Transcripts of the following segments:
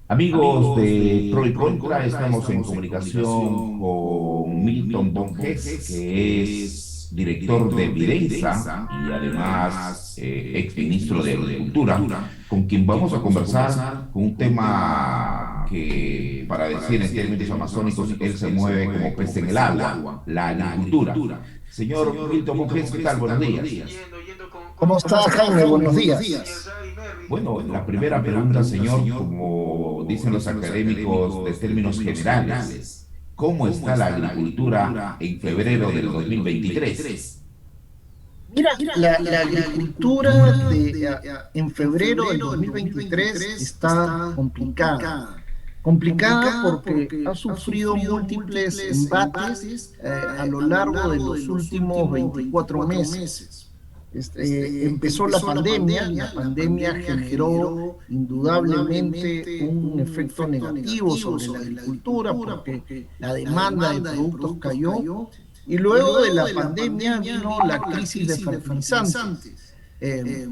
Amigos de Pro y Contra, estamos en comunicación con Milton Bonges, que es director de Vidensa y además exministro de Agricultura, con quien vamos a conversar con un tema que, para decir en términos amazónicos, él se mueve como pez en el agua, la agricultura. Señor Milton Bonges, ¿qué tal? Buenos días. ¿Cómo está, Jaime? Buenos días. Bueno, la primera pregunta, señor, como dicen los académicos de términos generales, ¿cómo está la agricultura en febrero del 2023? Mira, la agricultura en febrero del 2023 está complicada. Complicada porque ha sufrido múltiples embates a lo largo de los últimos 24 meses. Empezó la pandemia generó indudablemente un efecto negativo sobre la agricultura porque la demanda de productos cayó y luego de la pandemia vino la crisis de fertilizantes. Eh,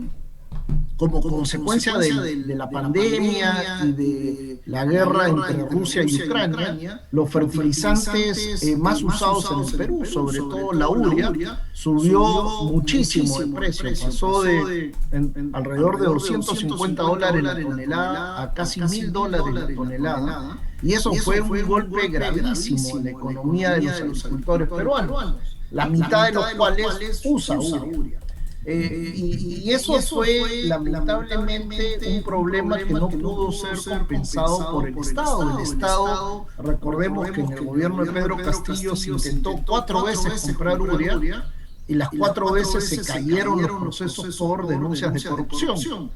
Como consecuencia de la pandemia y de la guerra entre Rusia y Ucrania, los fertilizantes más usados en el Perú, sobre todo la urea, subió muchísimo de precio, pasó de alrededor de $250 la tonelada a casi $1.000 la tonelada, y eso fue un golpe gravísimo en la economía de los agricultores peruanos, la mitad de los cuales usa urea. Y eso fue lamentablemente un problema que no pudo ser compensado por el Estado. El Estado, recordemos que en el gobierno de Pedro Castillo se intentó 4 veces comprar urea y las 4 veces se cayeron los procesos por denuncias de corrupción.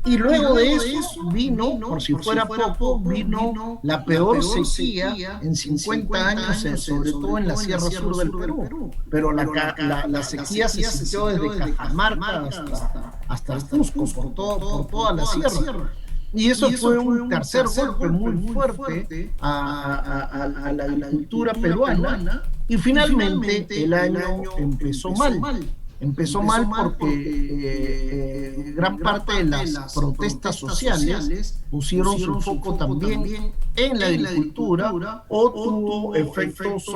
Y luego de eso vino, por si fuera poco, vino la peor sequía en 50 años, sobre todo en la Sierra Sur del Perú. Pero la sequía se sintió desde Cajamarca hasta el Cusco, por toda la sierra. Y eso fue un tercer golpe muy fuerte a la agricultura peruana. Y finalmente el año empezó mal. Empezó mal porque gran parte de las protestas sociales pusieron su foco también en la agricultura o tuvo efectos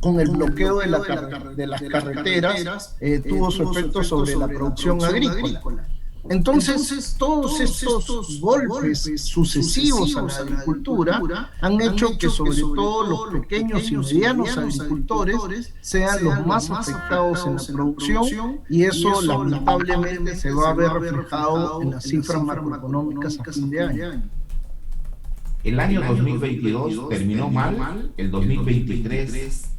con el bloqueo de las carreteras, tuvo su efecto sobre la producción agrícola. Entonces, todos estos golpes sucesivos a la agricultura han hecho que sobre todo los pequeños y medianos agricultores sean los más afectados en la producción, y eso lamentablemente se va a ver reflejado en las cifras macroeconómicas a fin de año. El año 2022 terminó mal, el 2023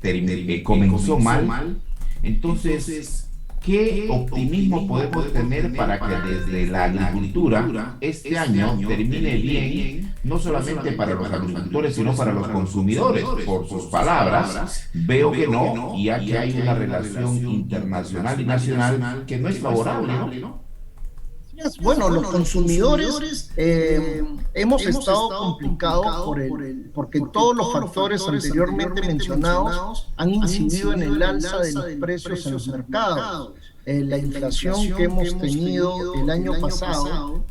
comenzó mal. Entonces, ¿qué optimismo podemos tener para que desde la agricultura este año termine bien, no solamente para los agricultores, sino para los consumidores? Por sus palabras, veo que no, y aquí hay una relación internacional y nacional que no es favorable, ¿no? Bueno, los consumidores hemos estado complicados porque todos los factores anteriormente mencionados han incidido en el alza de los precios en los mercados. La inflación que hemos tenido el año pasado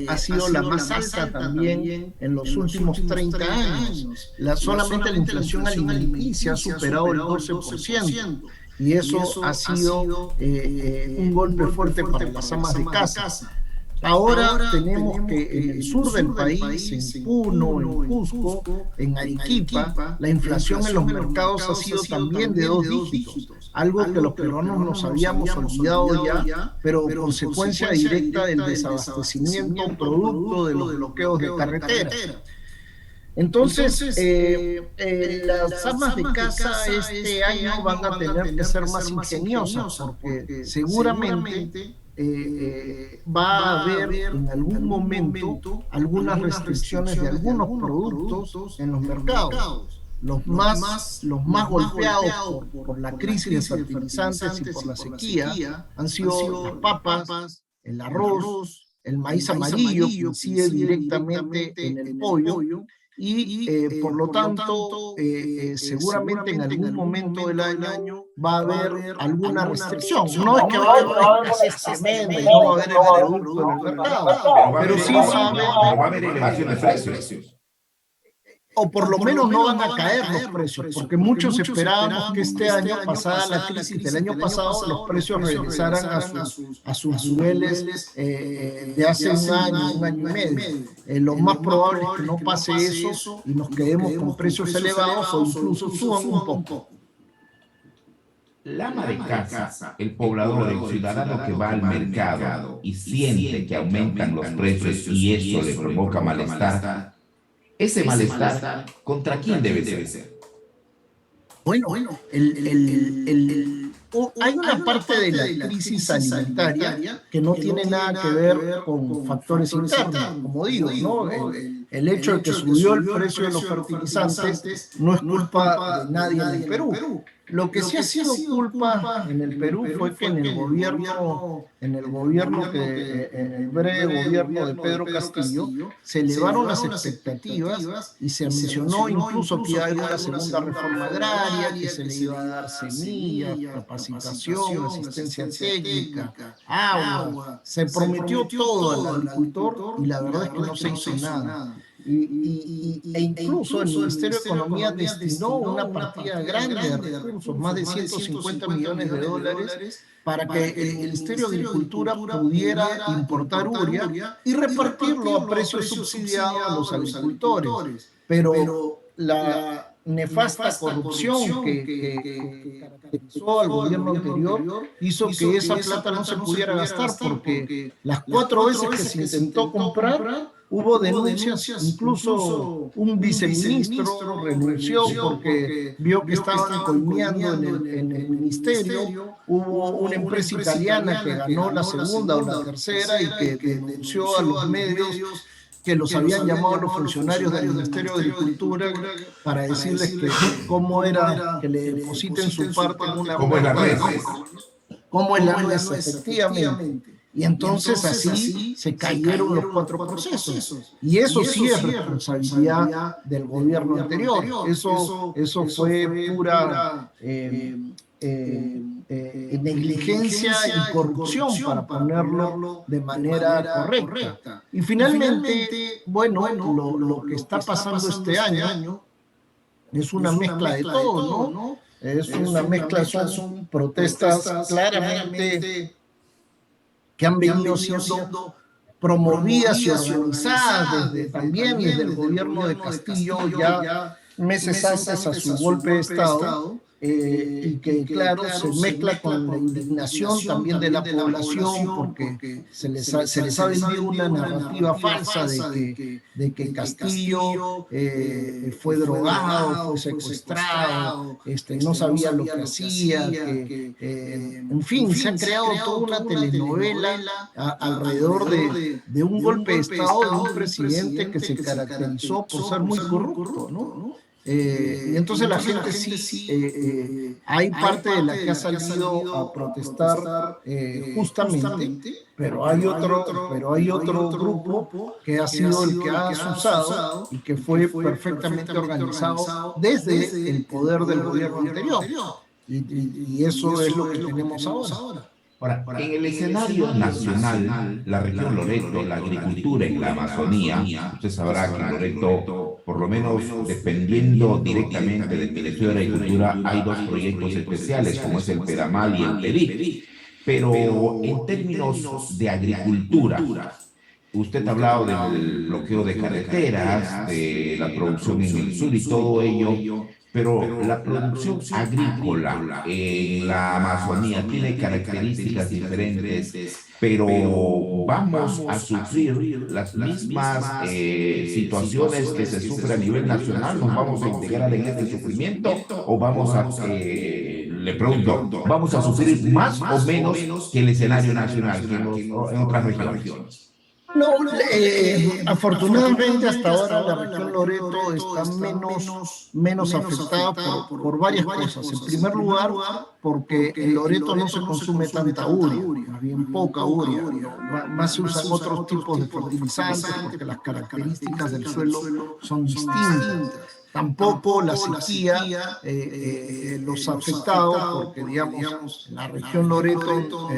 ha sido la más alta también en los últimos 30 años. Solamente la inflación alimenticia ha superado el 12%. Y eso ha sido un golpe fuerte para las amas de casa. Ahora tenemos que en el sur del país, en Puno, en Cusco, en Arequipa, la inflación en los mercados ha sido también de 2 dígitos, algo que los peruanos nos habíamos olvidado ya, pero consecuencia directa del desabastecimiento producto de los bloqueos de carretera. Entonces, las amas de casa este año van a tener que ser más ingeniosas porque seguramente va a haber en algún momento algunas restricciones de algunos productos en los mercados. Los más golpeados por la crisis de fertilizantes y por la sequía han sido las papas, el arroz, el maíz amarillo, que incide directamente en el pollo, por lo tanto, seguramente en algún momento del año va a haber alguna restricción. No es que va a haber una escasez tremenda y no va a haber el producto en el mercado, pero sí va a haber elevación de precios. o por lo menos no van a caer los precios, porque muchos esperábamos que este año, pasada la crisis del año pasado, los precios regresaran a sus niveles de hace un año y medio. Lo más probable es que no pase eso y nos quedemos con precios elevados o incluso suban un poco. La ama de casa, el poblador, el ciudadano que va al mercado y siente que aumentan los precios y eso le provoca malestar, ese malestar, ¿contra quién debe ser? Bueno, hay una parte de la crisis alimentaria que no tiene nada que ver con factores internos, como digo, ¿no? El hecho de que subió el precio de los fertilizantes no es culpa de nadie en el Perú. Lo que sí ha sido culpa en el Perú fue que en el breve gobierno de Pedro Castillo se elevaron las expectativas y se mencionó incluso que hay una segunda reforma agraria, que se le iba a dar semillas, capacitación, asistencia técnica, agua. Se prometió todo al agricultor y la verdad es que no se hizo nada. E incluso el Ministerio de Economía destinó una partida grande de recursos, más de 150 millones de dólares, para que el Ministerio de Agricultura pudiera importar urea y repartirlo a precios subsidiados a los agricultores. Pero la nefasta corrupción que caracterizó al gobierno anterior hizo que esa plata no se pudiera gastar, porque las 4 veces que se intentó comprar hubo denuncias, incluso un viceministro renunció porque vio que estaban coimeando en el ministerio. Hubo una empresa italiana que ganó la segunda o la tercera y que denunció a los medios que los habían llamado a los funcionarios del Ministerio de Agricultura para decirles que cómo era que le depositen su parte en una... ¿Cómo es la red? ¿Cómo es la red? Efectivamente. Y entonces así se cayeron los 4 procesos. Y eso sí es responsabilidad del gobierno anterior. Eso fue pura negligencia y corrupción, para ponerlo de manera correcta. Y finalmente, bueno, lo que está pasando este año es una mezcla de todo, ¿no? Es una mezcla, son protestas claramente que han venido siendo promovidas y organizadas también desde el gobierno de Castillo ya meses antes a su golpe de Estado, y que claro, se mezcla con la indignación también de la población, porque se les ha vendido una narrativa falsa de que Castillo fue drogado, fue secuestrado, no sabía lo que hacía, en fin, se ha creado toda una telenovela alrededor de un golpe de Estado de un presidente que se caracterizó por ser muy corrupto, ¿no? Y entonces la gente hay parte de la que ha salido a protestar justamente, pero hay otro grupo que ha sido el que ha asusado y que fue perfectamente organizado desde el poder del gobierno anterior. Y eso es lo que tenemos ahora. Ahora, en el escenario nacional, la región Loreto, la agricultura en la Amazonía, usted sabrá que en Loreto, por lo menos dependiendo directamente del Ministerio de Agricultura, hay 2 proyectos especiales, como es el Pedamal y el PEDIC. Pero en términos de agricultura, usted ha hablado del bloqueo de carreteras, de la producción en el sur y todo ello. Pero la producción agrícola en la Amazonía tiene características diferentes, pero vamos a sufrir las mismas situaciones que se sufren a nivel nacional. ¿Nos vamos a integrar en este sufrimiento o vamos a, le pregunto, vamos a sufrir más o menos que el escenario nacional, que en otras regiones? No, afortunadamente hasta ahora la región Loreto está menos afectada por varias cosas. En primer lugar, porque en Loreto no se consume tanta urea, más bien poca urea. Más se usan otros tipos de fertilizantes porque las características del suelo son distintas. Tampoco la sequía los ha afectado porque, digamos, en la región Loreto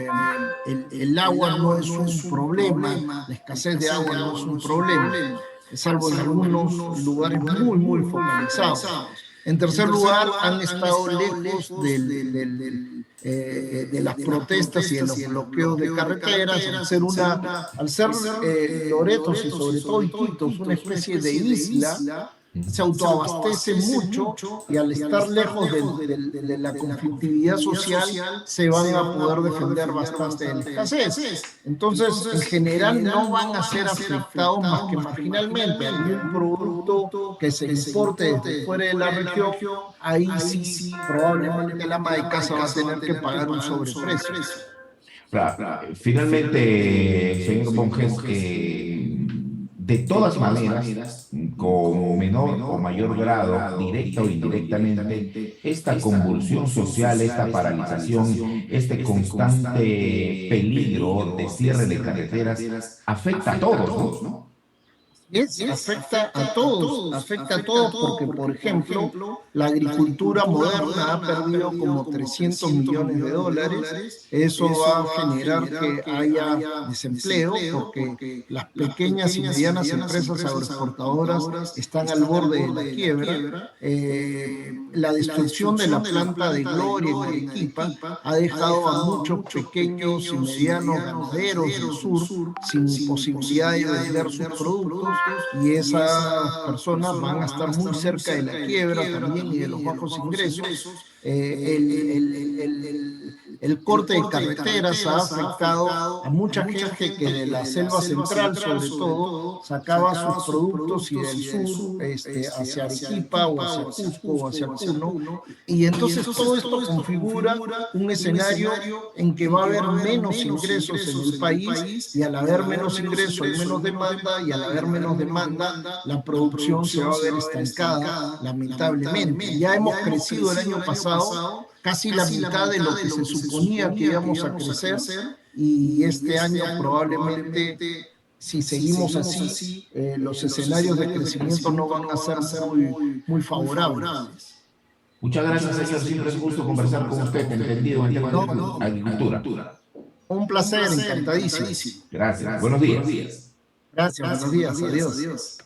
el agua no es un problema, la escasez de agua no es un problema, salvo en algunos lugares muy focalizados. En tercer lugar, han estado lejos de las protestas y de los bloqueos de carreteras, al ser Loretos y sobre todo Iquitos una especie de isla, se autoabastece mucho y al estar lejos de la conflictividad social se van a poder defender bastante de la escasez. Entonces, en general no van a ser afectados más que marginalmente. Algún producto que se exporte desde fuera de la región, ahí sí probablemente el ama de casa va a tener que pagar un sobreprecio. Finalmente, señor Monjes, de todas maneras, con menor o mayor grado, directa o indirectamente, esta convulsión social, esta paralización, este constante peligro de cierre de carreteras, afecta a todos, ¿no? Afecta a todos porque, por ejemplo, la agricultura moderna ha perdido como 300 millones de dólares. Eso va a generar que haya desempleo porque las pequeñas y medianas empresas agroexportadoras están al borde de la quiebra. La destrucción de la planta de Gloria en Arequipa ha dejado a muchos pequeños y medianos ganaderos del sur sin posibilidad de vender sus productos, y esas personas van a estar muy cerca de la quiebra también y de los bajos ingresos. El corte de carreteras ha afectado a mucha gente que de la selva central, sobre todo, sacaba sus productos y del sur hacia Arequipa o hacia Cusco o hacia Puno. Y entonces todo esto configura un escenario en que va a haber menos ingresos en el país, y al haber menos ingresos hay menos demanda, y al haber menos demanda la producción se va a ver estancada, lamentablemente. Ya hemos crecido el año pasado casi la mitad de lo que se suponía que íbamos a crecer, y este año probablemente, si seguimos así, los escenarios de crecimiento no van a ser muy favorables. Muchas gracias, señor. Siempre es un gusto conversar con usted, entendido en temas de agricultura. Un placer, encantadísimo. Gracias. Buenos días. Gracias, buenos días. Adiós.